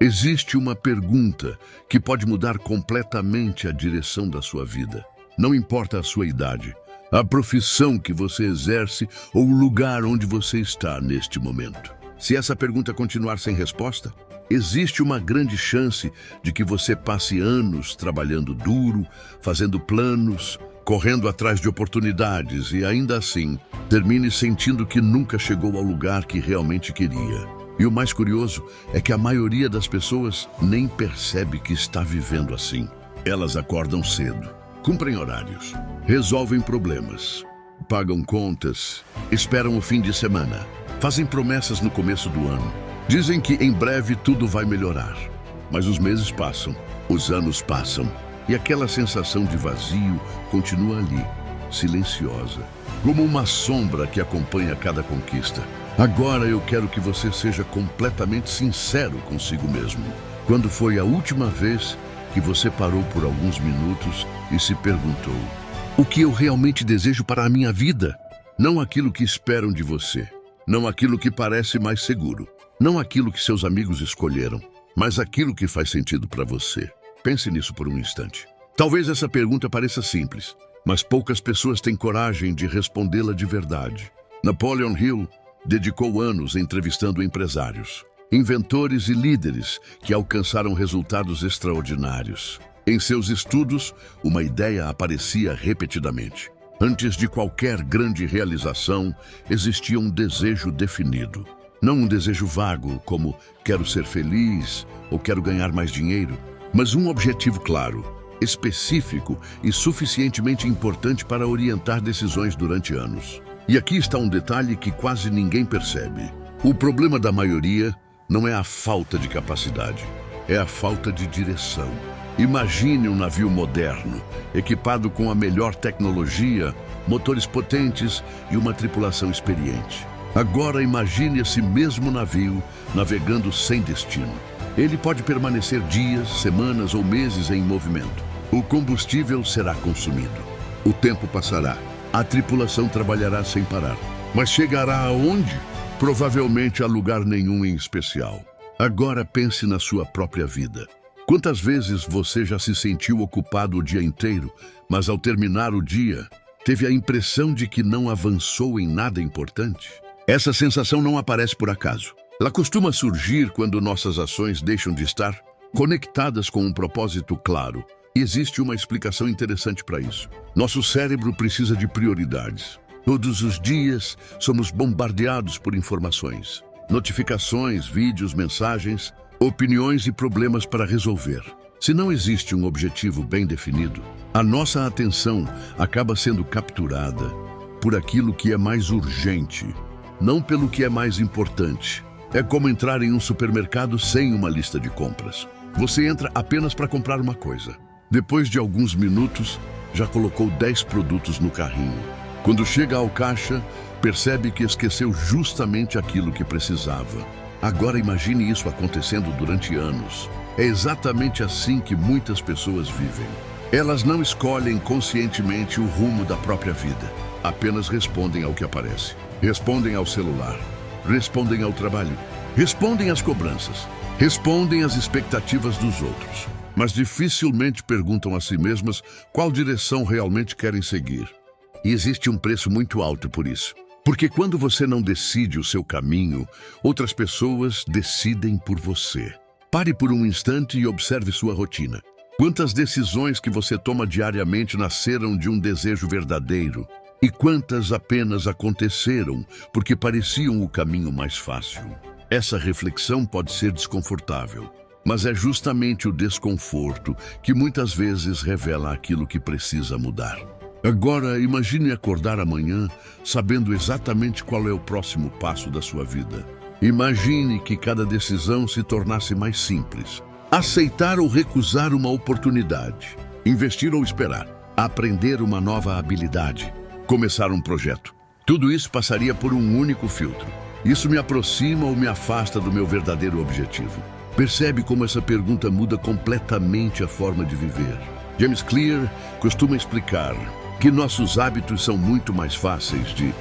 Existe uma pergunta que pode mudar completamente a direção da sua vida. Não importa a sua idade, a profissão que você exerce ou o lugar onde você está neste momento. Se essa pergunta continuar sem resposta, existe uma grande chance de que você passe anos trabalhando duro, fazendo planos, correndo atrás de oportunidades e ainda assim termine sentindo que nunca chegou ao lugar que realmente queria. E o mais curioso é que a maioria das pessoas nem percebe que está vivendo assim. Elas acordam cedo, cumprem horários, resolvem problemas, pagam contas, esperam o fim de semana, fazem promessas no começo do ano. Dizem que em breve tudo vai melhorar. Mas os meses passam, os anos passam, e aquela sensação de vazio continua ali, silenciosa, como uma sombra que acompanha cada conquista. Agora eu quero que você seja completamente sincero consigo mesmo. Quando foi a última vez que você parou por alguns minutos e se perguntou: o que eu realmente desejo para a minha vida? Não aquilo que esperam de você, não aquilo que parece mais seguro, não aquilo que seus amigos escolheram, mas aquilo que faz sentido para você. Pense nisso por um instante. Talvez essa pergunta pareça simples, mas poucas pessoas têm coragem de respondê-la de verdade. Napoleon Hill dedicou anos entrevistando empresários, inventores e líderes que alcançaram resultados extraordinários. Em seus estudos, uma ideia aparecia repetidamente. Antes de qualquer grande realização, existia um desejo definido. Não um desejo vago, como quero ser feliz ou quero ganhar mais dinheiro, mas um objetivo claro, específico e suficientemente importante para orientar decisões durante anos. E aqui está um detalhe que quase ninguém percebe. O problema da maioria não é a falta de capacidade, é a falta de direção. Imagine um navio moderno, equipado com a melhor tecnologia, motores potentes e uma tripulação experiente. Agora imagine esse mesmo navio navegando sem destino. Ele pode permanecer dias, semanas ou meses em movimento. O combustível será consumido. O tempo passará. A tripulação trabalhará sem parar. Mas chegará aonde? Provavelmente a lugar nenhum em especial. Agora pense na sua própria vida. Quantas vezes você já se sentiu ocupado o dia inteiro, mas ao terminar o dia, teve a impressão de que não avançou em nada importante? Essa sensação não aparece por acaso. Ela costuma surgir quando nossas ações deixam de estar conectadas com um propósito claro. E existe uma explicação interessante para isso. Nosso cérebro precisa de prioridades. Todos os dias somos bombardeados por informações, notificações, vídeos, mensagens, opiniões e problemas para resolver. Se não existe um objetivo bem definido, a nossa atenção acaba sendo capturada por aquilo que é mais urgente, não pelo que é mais importante. É como entrar em um supermercado sem uma lista de compras. Você entra apenas para comprar uma coisa. Depois de alguns minutos, já colocou 10 produtos no carrinho. Quando chega ao caixa, percebe que esqueceu justamente aquilo que precisava. Agora imagine isso acontecendo durante anos. É exatamente assim que muitas pessoas vivem. Elas não escolhem conscientemente o rumo da própria vida. Apenas respondem ao que aparece. Respondem ao celular. Respondem ao trabalho. Respondem às cobranças. Respondem às expectativas dos outros. Mas dificilmente perguntam a si mesmas qual direção realmente querem seguir. E existe um preço muito alto por isso. Porque quando você não decide o seu caminho, outras pessoas decidem por você. Pare por um instante e observe sua rotina. Quantas decisões que você toma diariamente nasceram de um desejo verdadeiro? E quantas apenas aconteceram porque pareciam o caminho mais fácil? Essa reflexão pode ser desconfortável. Mas é justamente o desconforto que muitas vezes revela aquilo que precisa mudar. Agora, imagine acordar amanhã sabendo exatamente qual é o próximo passo da sua vida. Imagine que cada decisão se tornasse mais simples. Aceitar ou recusar uma oportunidade. Investir ou esperar. Aprender uma nova habilidade. Começar um projeto. Tudo isso passaria por um único filtro. Isso me aproxima ou me afasta do meu verdadeiro objetivo? Percebe como essa pergunta muda completamente a forma de viver. James Clear costuma explicar que nossos hábitos são muito mais fáceis de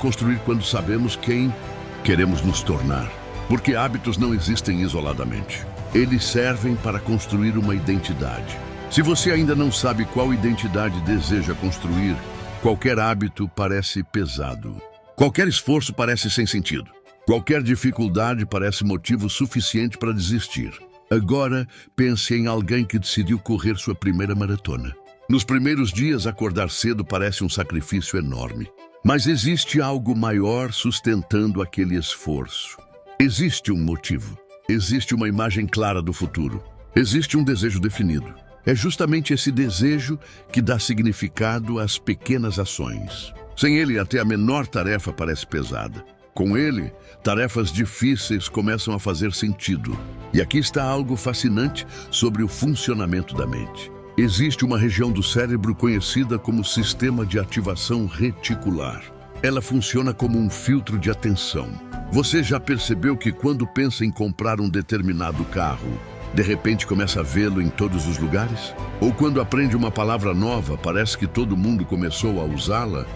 construir quando sabemos quem queremos nos tornar. Porque hábitos não existem isoladamente. Eles servem para construir uma identidade. Se você ainda não sabe qual identidade deseja construir, qualquer hábito parece pesado. Qualquer esforço parece sem sentido. Qualquer dificuldade parece motivo suficiente para desistir. Agora, pense em alguém que decidiu correr sua primeira maratona. Nos primeiros dias, acordar cedo parece um sacrifício enorme. Mas existe algo maior sustentando aquele esforço. Existe um motivo. Existe uma imagem clara do futuro. Existe um desejo definido. É justamente esse desejo que dá significado às pequenas ações. Sem ele, até a menor tarefa parece pesada. Com ele, tarefas difíceis começam a fazer sentido. E aqui está algo fascinante sobre o funcionamento da mente. Existe uma região do cérebro conhecida como sistema de ativação reticular. Ela funciona como um filtro de atenção. Você já percebeu que quando pensa em comprar um determinado carro, de repente começa a vê-lo em todos os lugares? Ou quando aprende uma palavra nova, parece que todo mundo começou a usá-la?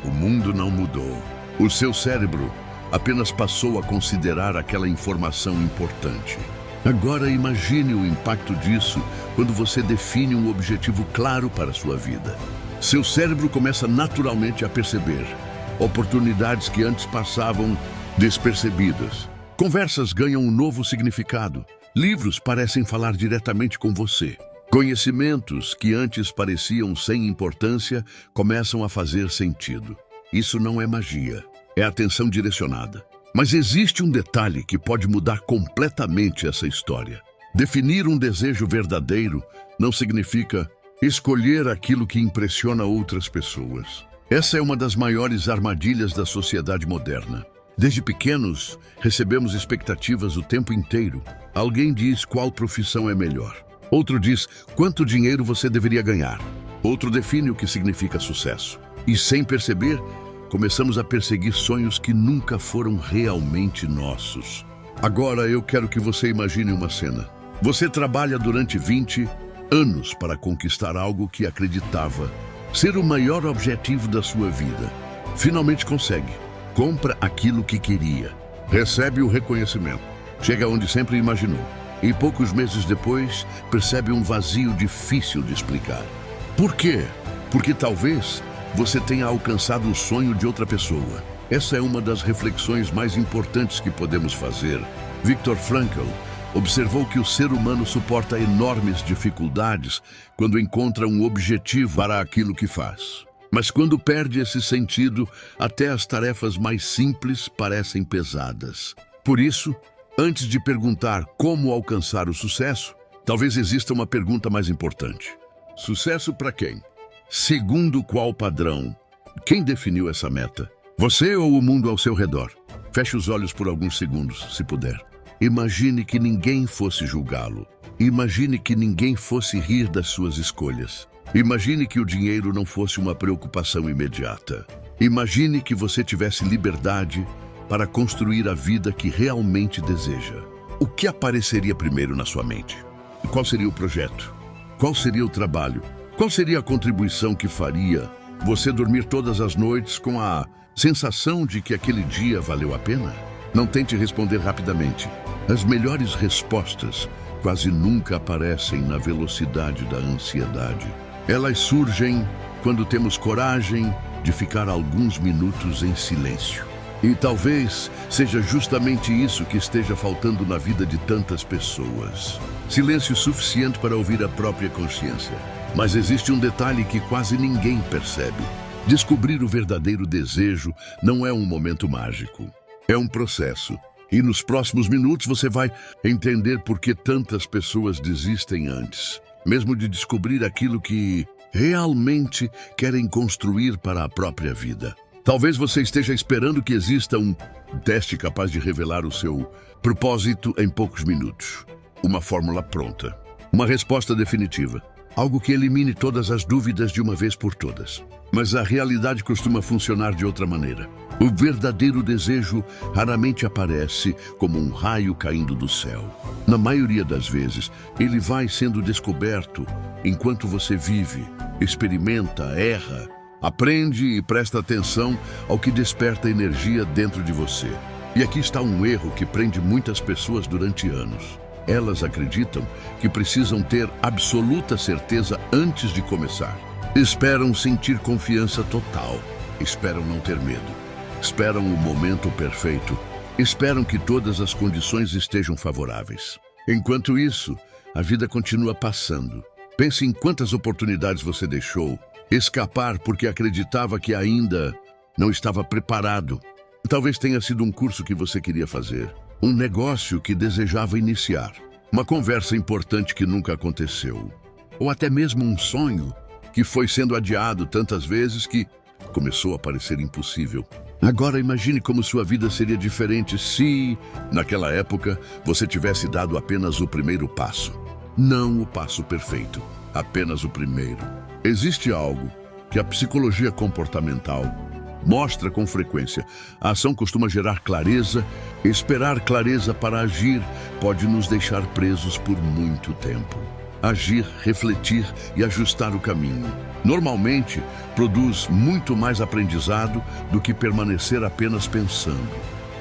O mundo não mudou. O seu cérebro apenas passou a considerar aquela informação importante. Agora imagine o impacto disso quando você define um objetivo claro para a sua vida. Seu cérebro começa naturalmente a perceber oportunidades que antes passavam despercebidas. Conversas ganham um novo significado. Livros parecem falar diretamente com você. Conhecimentos que antes pareciam sem importância começam a fazer sentido. Isso não é magia, é atenção direcionada. Mas existe um detalhe que pode mudar completamente essa história. Definir um desejo verdadeiro não significa escolher aquilo que impressiona outras pessoas. Essa é uma das maiores armadilhas da sociedade moderna. Desde pequenos, recebemos expectativas o tempo inteiro. Alguém diz qual profissão é melhor. Outro diz quanto dinheiro você deveria ganhar. Outro define o que significa sucesso. E sem perceber, começamos a perseguir sonhos que nunca foram realmente nossos. Agora eu quero que você imagine uma cena. Você trabalha durante 20 anos para conquistar algo que acreditava ser o maior objetivo da sua vida. Finalmente consegue. Compra aquilo que queria. Recebe o reconhecimento. Chega onde sempre imaginou. E poucos meses depois, percebe um vazio difícil de explicar. Por quê? Porque talvez você tenha alcançado o sonho de outra pessoa. Essa é uma das reflexões mais importantes que podemos fazer. Viktor Frankl observou que o ser humano suporta enormes dificuldades quando encontra um objetivo para aquilo que faz. Mas quando perde esse sentido, até as tarefas mais simples parecem pesadas. Por isso, antes de perguntar como alcançar o sucesso, talvez exista uma pergunta mais importante. Sucesso para quem? Segundo qual padrão? Quem definiu essa meta? Você ou o mundo ao seu redor? Feche os olhos por alguns segundos, se puder. Imagine que ninguém fosse julgá-lo. Imagine que ninguém fosse rir das suas escolhas. Imagine que o dinheiro não fosse uma preocupação imediata. Imagine que você tivesse liberdade para construir a vida que realmente deseja. O que apareceria primeiro na sua mente? Qual seria o projeto? Qual seria o trabalho? Qual seria a contribuição que faria você dormir todas as noites com a sensação de que aquele dia valeu a pena? Não tente responder rapidamente. As melhores respostas quase nunca aparecem na velocidade da ansiedade. Elas surgem quando temos coragem de ficar alguns minutos em silêncio. E talvez seja justamente isso que esteja faltando na vida de tantas pessoas. Silêncio suficiente para ouvir a própria consciência. Mas existe um detalhe que quase ninguém percebe. Descobrir o verdadeiro desejo não é um momento mágico. É um processo. E nos próximos minutos você vai entender por que tantas pessoas desistem antes, mesmo de descobrir aquilo que realmente querem construir para a própria vida. Talvez você esteja esperando que exista um teste capaz de revelar o seu propósito em poucos minutos. Uma fórmula pronta. Uma resposta definitiva. Algo que elimine todas as dúvidas de uma vez por todas. Mas a realidade costuma funcionar de outra maneira. O verdadeiro desejo raramente aparece como um raio caindo do céu. Na maioria das vezes, ele vai sendo descoberto enquanto você vive, experimenta, erra, aprende e presta atenção ao que desperta energia dentro de você. E aqui está um erro que prende muitas pessoas durante anos. Elas acreditam que precisam ter absoluta certeza antes de começar. Esperam sentir confiança total. Esperam não ter medo. Esperam o momento perfeito. Esperam que todas as condições estejam favoráveis. Enquanto isso, a vida continua passando. Pense em quantas oportunidades você deixou escapar porque acreditava que ainda não estava preparado. Talvez tenha sido um curso que você queria fazer, um negócio que desejava iniciar, uma conversa importante que nunca aconteceu, ou até mesmo um sonho que foi sendo adiado tantas vezes que começou a parecer impossível. Agora imagine como sua vida seria diferente se, naquela época, você tivesse dado apenas o primeiro passo. Não o passo perfeito, apenas o primeiro. Existe algo que a psicologia comportamental mostra com frequência. A ação costuma gerar clareza. Esperar clareza para agir pode nos deixar presos por muito tempo. Agir, refletir e ajustar o caminho normalmente produz muito mais aprendizado do que permanecer apenas pensando.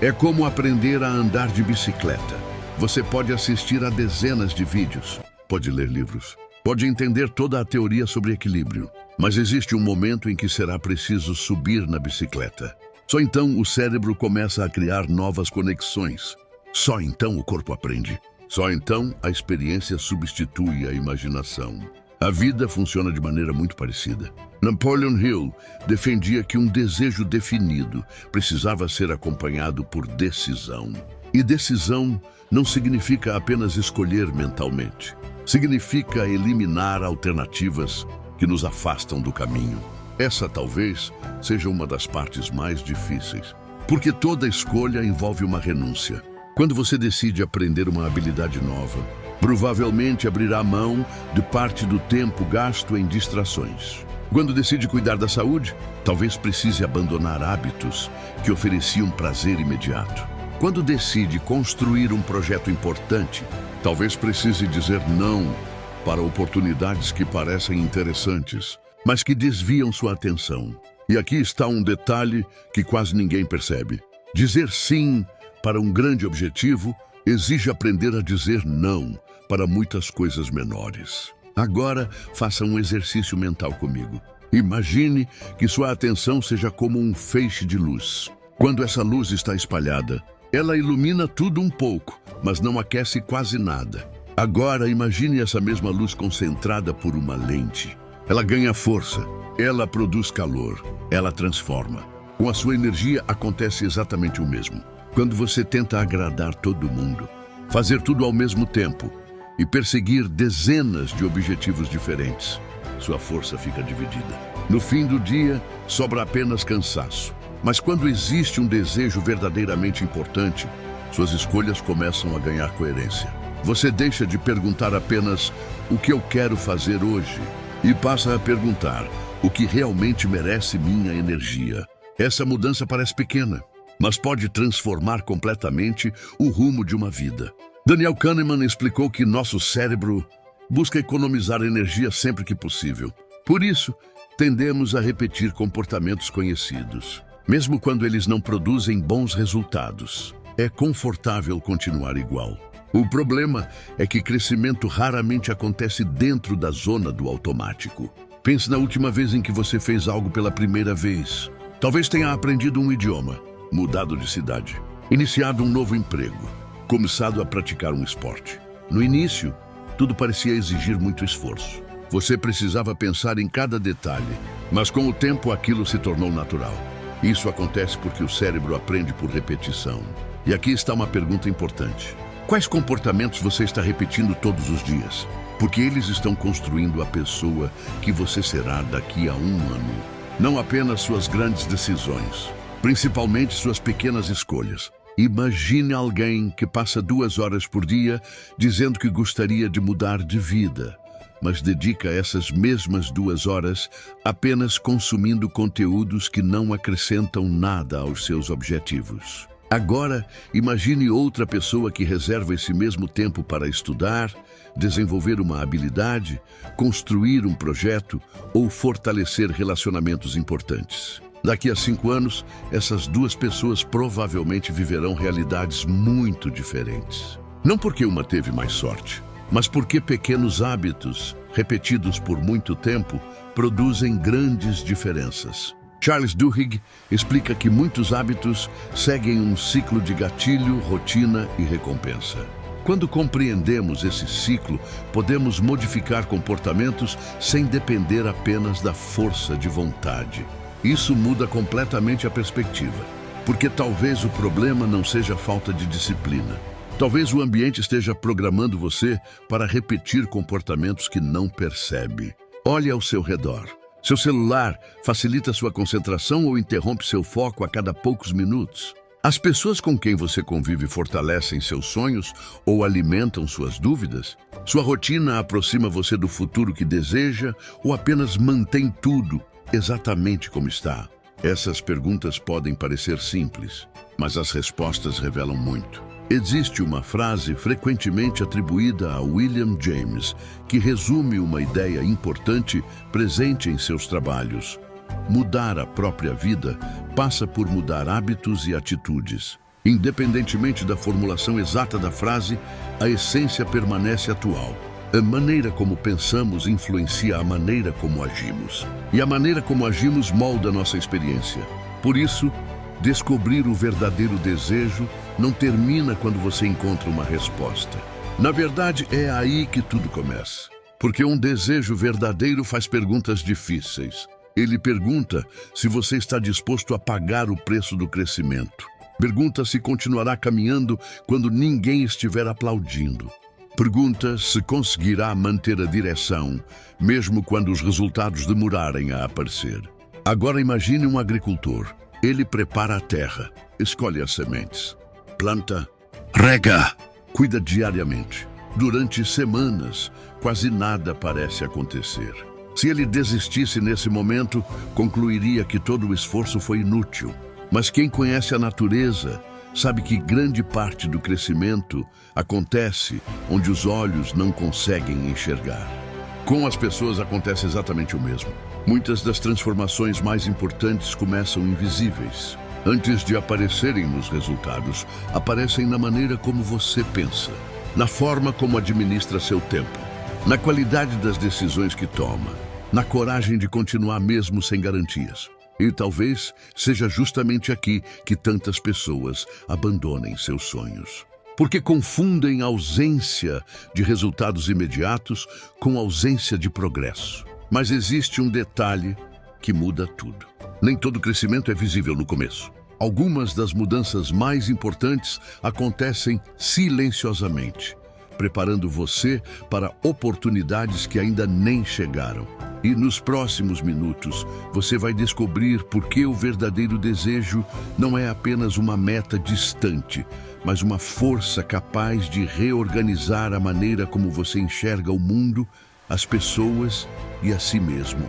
É como aprender a andar de bicicleta. Você pode assistir a dezenas de vídeos, pode ler livros, pode entender toda a teoria sobre equilíbrio, mas existe um momento em que será preciso subir na bicicleta. Só então o cérebro começa a criar novas conexões. Só então o corpo aprende. Só então a experiência substitui a imaginação. A vida funciona de maneira muito parecida. Napoleon Hill defendia que um desejo definido precisava ser acompanhado por decisão. E decisão não significa apenas escolher mentalmente. Significa eliminar alternativas que nos afastam do caminho. Essa talvez seja uma das partes mais difíceis, porque toda escolha envolve uma renúncia. Quando você decide aprender uma habilidade nova, provavelmente abrirá mão de parte do tempo gasto em distrações. Quando decide cuidar da saúde, talvez precise abandonar hábitos que ofereciam prazer imediato. Quando decide construir um projeto importante, talvez precise dizer não para oportunidades que parecem interessantes, mas que desviam sua atenção. E aqui está um detalhe que quase ninguém percebe. Dizer sim para um grande objetivo exige aprender a dizer não para muitas coisas menores. Agora, faça um exercício mental comigo. Imagine que sua atenção seja como um feixe de luz. Quando essa luz está espalhada, ela ilumina tudo um pouco, mas não aquece quase nada. Agora, imagine essa mesma luz concentrada por uma lente. Ela ganha força, ela produz calor, ela transforma. Com a sua energia acontece exatamente o mesmo. Quando você tenta agradar todo mundo, fazer tudo ao mesmo tempo e perseguir dezenas de objetivos diferentes, sua força fica dividida. No fim do dia, sobra apenas cansaço. Mas quando existe um desejo verdadeiramente importante, suas escolhas começam a ganhar coerência. Você deixa de perguntar apenas o que eu quero fazer hoje e passa a perguntar o que realmente merece minha energia. Essa mudança parece pequena, mas pode transformar completamente o rumo de uma vida. Daniel Kahneman explicou que nosso cérebro busca economizar energia sempre que possível. Por isso, tendemos a repetir comportamentos conhecidos, mesmo quando eles não produzem bons resultados. É confortável continuar igual. O problema é que crescimento raramente acontece dentro da zona do automático. Pense na última vez em que você fez algo pela primeira vez. Talvez tenha aprendido um idioma, mudado de cidade, iniciado um novo emprego, começado a praticar um esporte. No início, tudo parecia exigir muito esforço. Você precisava pensar em cada detalhe, mas com o tempo aquilo se tornou natural. Isso acontece porque o cérebro aprende por repetição. E aqui está uma pergunta importante. Quais comportamentos você está repetindo todos os dias? Porque eles estão construindo a pessoa que você será daqui a um ano. Não apenas suas grandes decisões, principalmente suas pequenas escolhas. Imagine alguém que passa 2 horas por dia dizendo que gostaria de mudar de vida, mas dedica essas mesmas 2 horas apenas consumindo conteúdos que não acrescentam nada aos seus objetivos. Agora, imagine outra pessoa que reserva esse mesmo tempo para estudar, desenvolver uma habilidade, construir um projeto ou fortalecer relacionamentos importantes. Daqui a 5 anos, essas 2 pessoas provavelmente viverão realidades muito diferentes. Não porque uma teve mais sorte, mas porque pequenos hábitos, repetidos por muito tempo, produzem grandes diferenças. Charles Duhigg explica que muitos hábitos seguem um ciclo de gatilho, rotina e recompensa. Quando compreendemos esse ciclo, podemos modificar comportamentos sem depender apenas da força de vontade. Isso muda completamente a perspectiva, porque talvez o problema não seja a falta de disciplina. Talvez o ambiente esteja programando você para repetir comportamentos que não percebe. Olhe ao seu redor. Seu celular facilita sua concentração ou interrompe seu foco a cada poucos minutos? As pessoas com quem você convive fortalecem seus sonhos ou alimentam suas dúvidas? Sua rotina aproxima você do futuro que deseja ou apenas mantém tudo exatamente como está? Essas perguntas podem parecer simples, mas as respostas revelam muito. Existe uma frase frequentemente atribuída a William James que resume uma ideia importante presente em seus trabalhos. Mudar a própria vida passa por mudar hábitos e atitudes. Independentemente da formulação exata da frase, a essência permanece atual. A maneira como pensamos influencia a maneira como agimos. E a maneira como agimos molda nossa experiência. Por isso, descobrir o verdadeiro desejo não termina quando você encontra uma resposta. Na verdade, é aí que tudo começa. Porque um desejo verdadeiro faz perguntas difíceis. Ele pergunta se você está disposto a pagar o preço do crescimento. Pergunta se continuará caminhando quando ninguém estiver aplaudindo. Pergunta se conseguirá manter a direção, mesmo quando os resultados demorarem a aparecer. Agora imagine um agricultor. Ele prepara a terra, escolhe as sementes, planta, rega, cuida diariamente. Durante semanas, quase nada parece acontecer. Se ele desistisse nesse momento, concluiria que todo o esforço foi inútil. Mas quem conhece a natureza sabe que grande parte do crescimento acontece onde os olhos não conseguem enxergar. Com as pessoas acontece exatamente o mesmo. Muitas das transformações mais importantes começam invisíveis. Antes de aparecerem nos resultados, aparecem na maneira como você pensa, na forma como administra seu tempo, na qualidade das decisões que toma, na coragem de continuar mesmo sem garantias. E talvez seja justamente aqui que tantas pessoas abandonem seus sonhos. Porque confundem a ausência de resultados imediatos com ausência de progresso. Mas existe um detalhe que muda tudo. Nem todo crescimento é visível no começo. Algumas das mudanças mais importantes acontecem silenciosamente, preparando você para oportunidades que ainda nem chegaram. E nos próximos minutos, você vai descobrir por que o verdadeiro desejo não é apenas uma meta distante, mas uma força capaz de reorganizar a maneira como você enxerga o mundo, as pessoas e a si mesmo.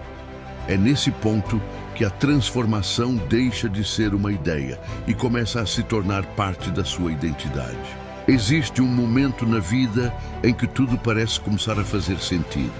É nesse ponto que a transformação deixa de ser uma ideia e começa a se tornar parte da sua identidade. Existe um momento na vida em que tudo parece começar a fazer sentido.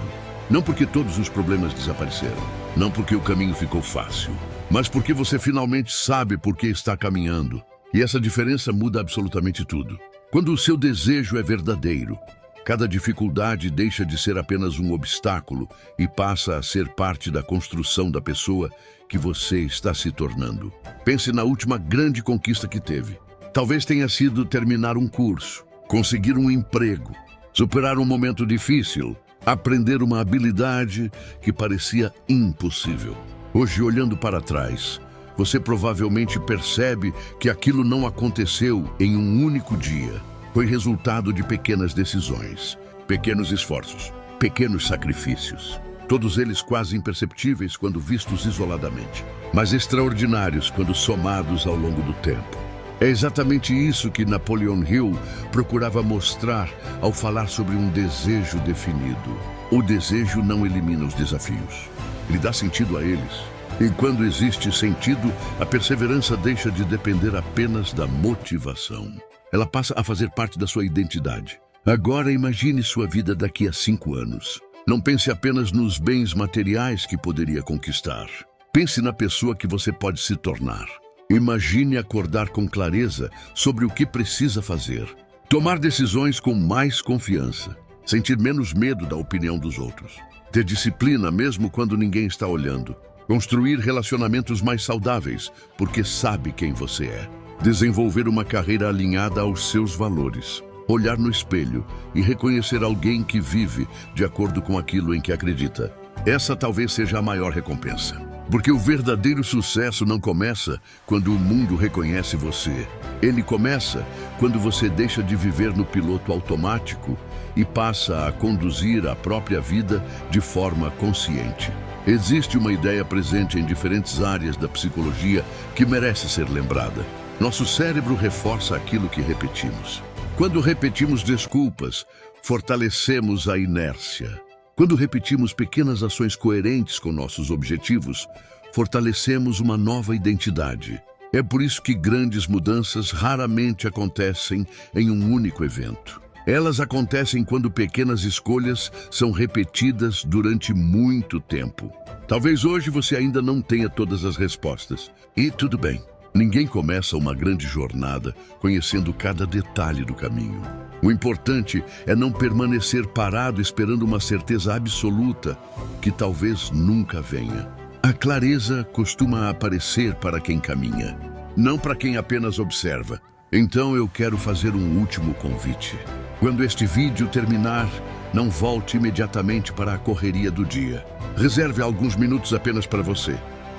Não porque todos os problemas desapareceram, não porque o caminho ficou fácil, mas porque você finalmente sabe por que está caminhando. E essa diferença muda absolutamente tudo. Quando o seu desejo é verdadeiro, cada dificuldade deixa de ser apenas um obstáculo e passa a ser parte da construção da pessoa que você está se tornando. Pense na última grande conquista que teve. Talvez tenha sido terminar um curso, conseguir um emprego, superar um momento difícil, aprender uma habilidade que parecia impossível. Hoje, olhando para trás, você provavelmente percebe que aquilo não aconteceu em um único dia. Foi resultado de pequenas decisões, pequenos esforços, pequenos sacrifícios. Todos eles quase imperceptíveis quando vistos isoladamente, mas extraordinários quando somados ao longo do tempo. É exatamente isso que Napoleon Hill procurava mostrar ao falar sobre um desejo definido. O desejo não elimina os desafios. Ele dá sentido a eles. E quando existe sentido, a perseverança deixa de depender apenas da motivação. Ela passa a fazer parte da sua identidade. Agora imagine sua vida daqui a 5 anos. Não pense apenas nos bens materiais que poderia conquistar. Pense na pessoa que você pode se tornar. Imagine acordar com clareza sobre o que precisa fazer. Tomar decisões com mais confiança. Sentir menos medo da opinião dos outros. Ter disciplina mesmo quando ninguém está olhando. Construir relacionamentos mais saudáveis, porque sabe quem você é. Desenvolver uma carreira alinhada aos seus valores. Olhar no espelho e reconhecer alguém que vive de acordo com aquilo em que acredita. Essa talvez seja a maior recompensa. Porque o verdadeiro sucesso não começa quando o mundo reconhece você. Ele começa quando você deixa de viver no piloto automático e passa a conduzir a própria vida de forma consciente. Existe uma ideia presente em diferentes áreas da psicologia que merece ser lembrada. Nosso cérebro reforça aquilo que repetimos. Quando repetimos desculpas, fortalecemos a inércia. Quando repetimos pequenas ações coerentes com nossos objetivos, fortalecemos uma nova identidade. É por isso que grandes mudanças raramente acontecem em um único evento. Elas acontecem quando pequenas escolhas são repetidas durante muito tempo. Talvez hoje você ainda não tenha todas as respostas. E tudo bem. Ninguém começa uma grande jornada conhecendo cada detalhe do caminho. O importante é não permanecer parado esperando uma certeza absoluta que talvez nunca venha. A clareza costuma aparecer para quem caminha, não para quem apenas observa. Então eu quero fazer um último convite. Quando este vídeo terminar, não volte imediatamente para a correria do dia. Reserve alguns minutos apenas para você.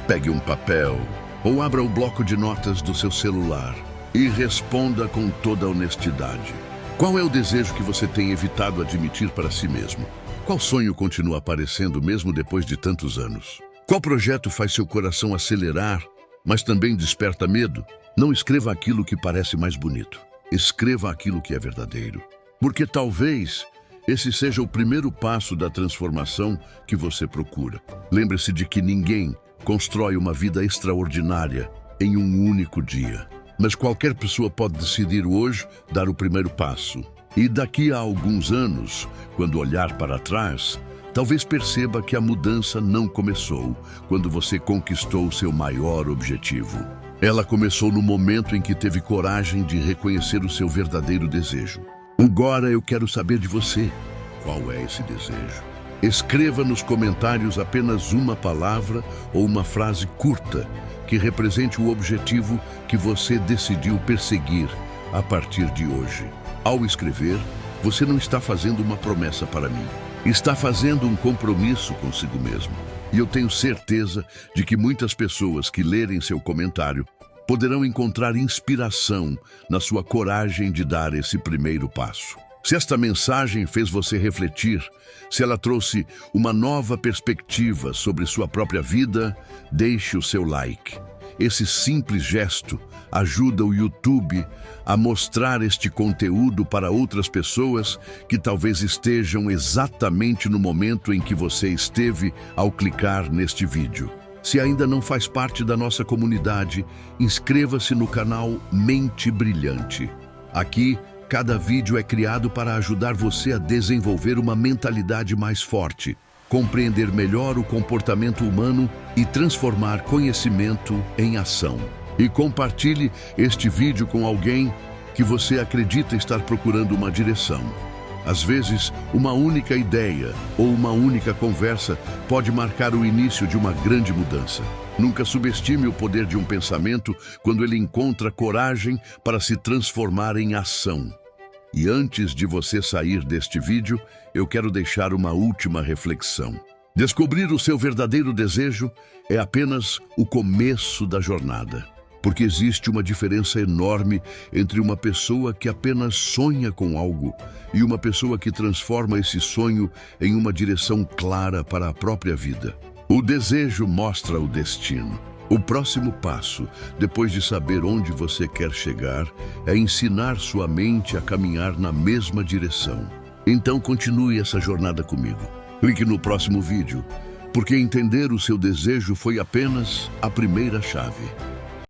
Pegue um papel ou abra o bloco de notas do seu celular e responda com toda a honestidade. Qual é o desejo que você tem evitado admitir para si mesmo? Qual sonho continua aparecendo mesmo depois de tantos anos? Qual projeto faz seu coração acelerar, mas também desperta medo? Não escreva aquilo que parece mais bonito. Escreva aquilo que é verdadeiro. Porque talvez esse seja o primeiro passo da transformação que você procura. Lembre-se de que ninguém constrói uma vida extraordinária em um único dia. Mas qualquer pessoa pode decidir hoje dar o primeiro passo. E daqui a alguns anos, quando olhar para trás, talvez perceba que a mudança não começou quando você conquistou o seu maior objetivo. Ela começou no momento em que teve coragem de reconhecer o seu verdadeiro desejo. Agora eu quero saber de você. Qual é esse desejo? Escreva nos comentários apenas uma palavra ou uma frase curta que represente o objetivo que você decidiu perseguir a partir de hoje. Ao escrever, você não está fazendo uma promessa para mim. Está fazendo um compromisso consigo mesmo. E eu tenho certeza de que muitas pessoas que lerem seu comentário poderão encontrar inspiração na sua coragem de dar esse primeiro passo. Se esta mensagem fez você refletir, se ela trouxe uma nova perspectiva sobre sua própria vida, deixe o seu like. Esse simples gesto ajuda o YouTube a mostrar este conteúdo para outras pessoas que talvez estejam exatamente no momento em que você esteve ao clicar neste vídeo. Se ainda não faz parte da nossa comunidade, inscreva-se no canal Mente Brilhante. Aqui, cada vídeo é criado para ajudar você a desenvolver uma mentalidade mais forte, compreender melhor o comportamento humano e transformar conhecimento em ação. E compartilhe este vídeo com alguém que você acredita estar procurando uma direção. Às vezes, uma única ideia ou uma única conversa pode marcar o início de uma grande mudança. Nunca subestime o poder de um pensamento quando ele encontra coragem para se transformar em ação. E antes de você sair deste vídeo, eu quero deixar uma última reflexão. Descobrir o seu verdadeiro desejo é apenas o começo da jornada. Porque existe uma diferença enorme entre uma pessoa que apenas sonha com algo e uma pessoa que transforma esse sonho em uma direção clara para a própria vida. O desejo mostra o destino. O próximo passo, depois de saber onde você quer chegar, é ensinar sua mente a caminhar na mesma direção. Então continue essa jornada comigo. Clique no próximo vídeo, porque entender o seu desejo foi apenas a primeira chave.